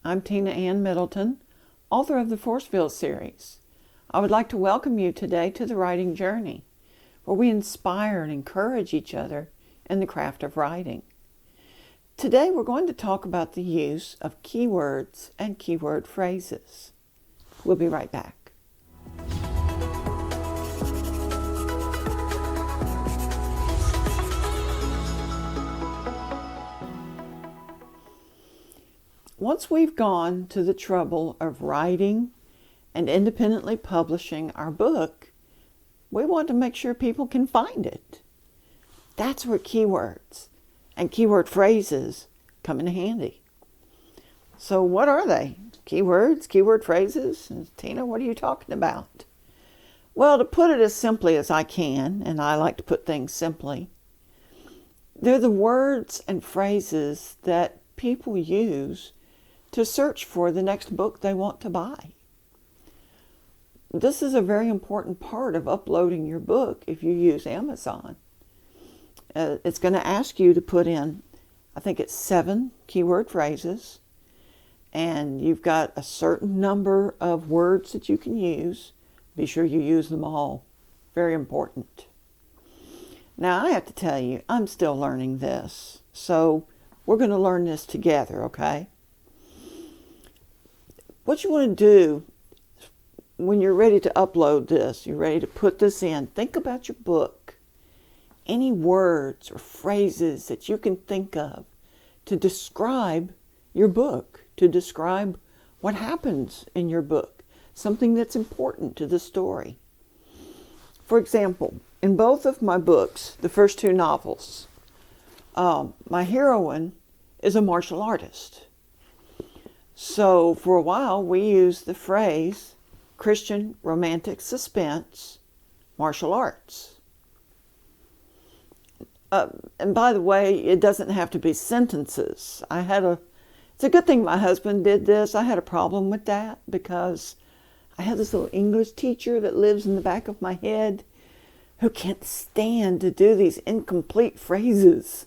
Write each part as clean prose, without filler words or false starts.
I'm Tina Ann Middleton, author of the Forcefield series. I would like to welcome you today to the writing journey, where we inspire and encourage each other in the craft of writing. Today we're going to talk about the use of keywords and keyword phrases. We'll be right back. Once we've gone to the trouble of writing and independently publishing our book, we want to make sure people can find it. That's where keywords and keyword phrases come in handy. So what are they? Keywords, keyword phrases? And Tina, what are you talking about? Well, to put it as simply as I can, and I like to put things simply, they're the words and phrases that people use to search for the next book they want to buy. This is a very important part of uploading your book if you use Amazon. It's going to ask you to put in, I think it's 7 keyword phrases, and you've got a certain number of words that you can use. Be sure you use them all. Very important. Now, I have to tell you, I'm still learning this, so we're going to learn this together, okay? What you want to do when you're ready to upload this, you're ready to put this in, think about your book. Any words or phrases that you can think of to describe your book, to describe what happens in your book, something that's important to the story. For example, in both of my books, the first 2 novels, my heroine is a martial artist. So for a while, we used the phrase Christian romantic suspense, martial arts. And by the way, it doesn't have to be sentences. It's a good thing my husband did this. I had a problem with that because I have this little English teacher that lives in the back of my head who can't stand to do these incomplete phrases.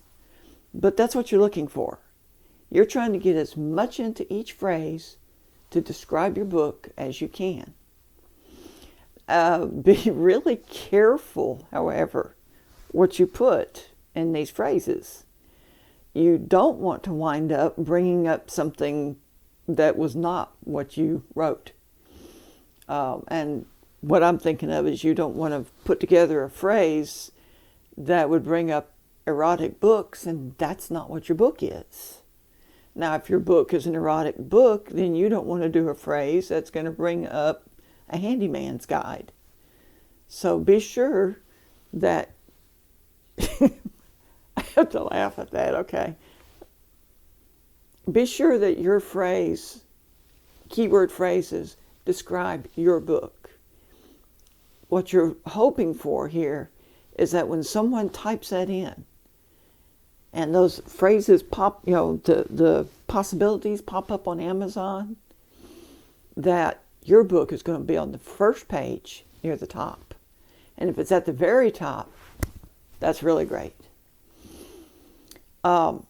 But that's what you're looking for. You're trying to get as much into each phrase to describe your book as you can. Be really careful, however, what you put in these phrases. You don't want to wind up bringing up something that was not what you wrote. And what I'm thinking of is you don't want to put together a phrase that would bring up erotic books, and that's not what your book is. Now, if your book is an erotic book, then you don't want to do a phrase that's going to bring up a handyman's guide. So be sure that, I have to laugh at that, okay? Be sure that your phrase, keyword phrases, describe your book. What you're hoping for here is that when someone types that in, and those phrases pop, the possibilities pop up on Amazon, that your book is going to be on the first page near the top. And if it's at the very top, that's really great.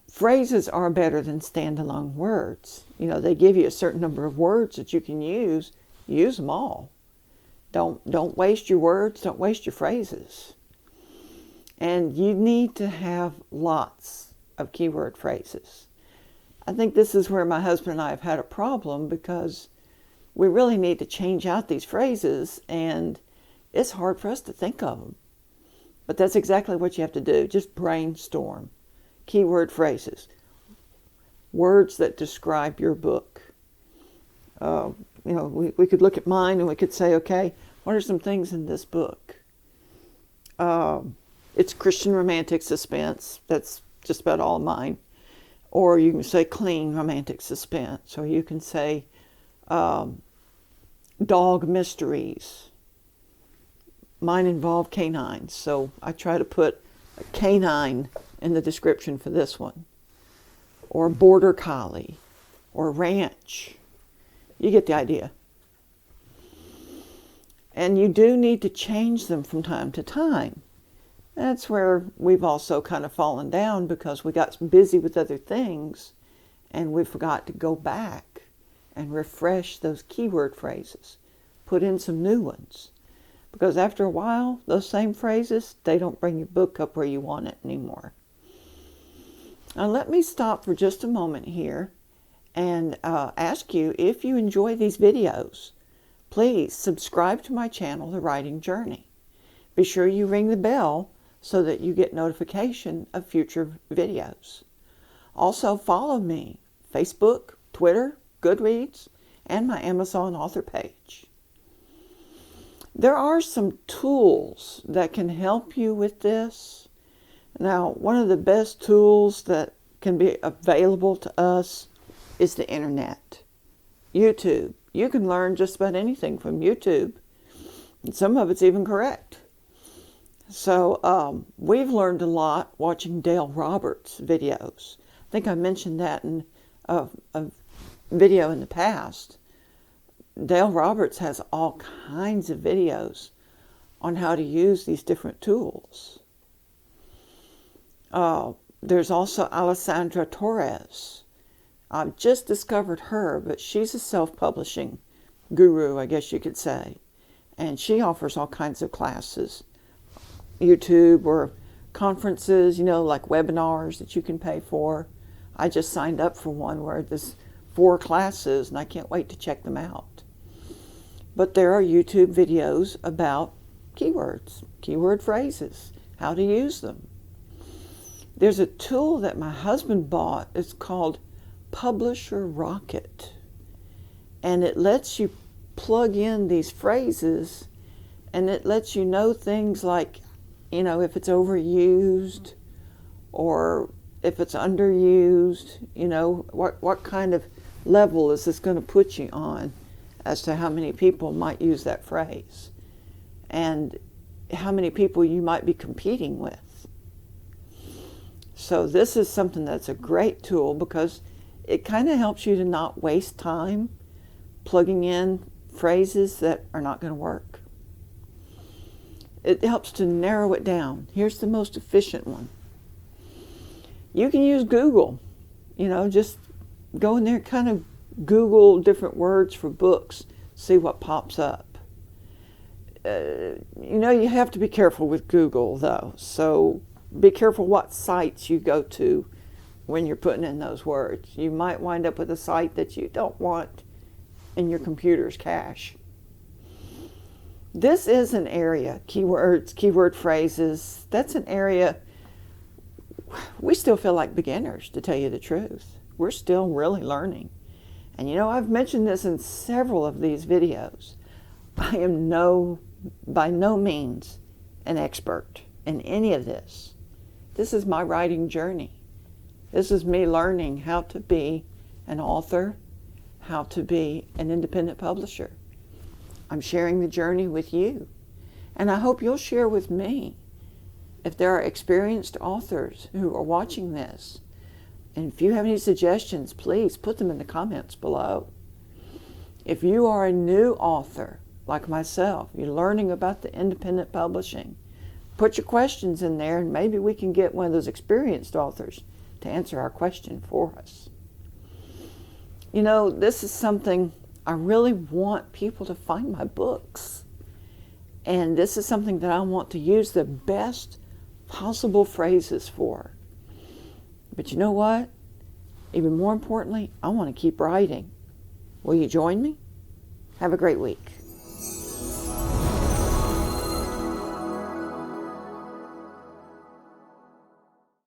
Phrases are better than standalone words. They give you a certain number of words that you can use. Use them all. Don't waste your words. Don't waste your phrases. And you need to have lots of keyword phrases. I think this is where my husband and I have had a problem because we really need to change out these phrases and it's hard for us to think of them. But that's exactly what you have to do. Just brainstorm. Keyword phrases. Words that describe your book. We could look at mine and we could say, okay, what are some things in this book? It's Christian romantic suspense. That's just about all of mine. Or you can say clean romantic suspense. Or you can say dog mysteries. Mine involve canines. So I try to put a canine in the description for this one. Or border collie. Or ranch. You get the idea. And you do need to change them from time to time. That's where we've also kind of fallen down because we got busy with other things and we forgot to go back and refresh those keyword phrases. Put in some new ones. Because after a while, those same phrases, they don't bring your book up where you want it anymore. Now let me stop for just a moment here and ask you, if you enjoy these videos, please subscribe to my channel, The Writing Journey. Be sure you ring the bell so that you get notification of future videos. Also follow me, Facebook, Twitter, Goodreads, and my Amazon author page. There are some tools that can help you with this. Now, one of the best tools that can be available to us is the internet. YouTube. You can learn just about anything from YouTube. And some of it's even correct. So we've learned a lot watching Dale Roberts' videos. I think I mentioned that in a video in the past. Dale Roberts has all kinds of videos on how to use these different tools. There's also Alessandra Torres. I've just discovered her, but she's a self-publishing guru, I guess you could say. And she offers all kinds of classes, YouTube or conferences, like webinars that you can pay for. I just signed up for one where there's 4 classes, and I can't wait to check them out. But there are YouTube videos about keywords, keyword phrases, how to use them. There's a tool that my husband bought. It's called Publisher Rocket. And it lets you plug in these phrases, and it lets you know things like, if it's overused or if it's underused, what kind of level is this going to put you on as to how many people might use that phrase and how many people you might be competing with. So this is something that's a great tool because it kind of helps you to not waste time plugging in phrases that are not going to work. It helps to narrow it down. Here's the most efficient one. You can use Google. Just go in there, kind of Google different words for books, see what pops up. You have to be careful with Google, though. So be careful what sites you go to when you're putting in those words. You might wind up with a site that you don't want in your computer's cache. This is an area, keywords, keyword phrases, that's an area we still feel like beginners, to tell you the truth. We're still really learning. And I've mentioned this in several of these videos. I am by no means an expert in any of this. This is my writing journey. This is me learning how to be an author, how to be an independent publisher. I'm sharing the journey with you. And I hope you'll share with me. If there are experienced authors who are watching this, and if you have any suggestions, please put them in the comments below. If you are a new author, like myself, you're learning about the independent publishing, put your questions in there, and maybe we can get one of those experienced authors to answer our question for us. This is something I really want people to find my books. And this is something that I want to use the best possible phrases for. But you know what? Even more importantly, I want to keep writing. Will you join me? Have a great week.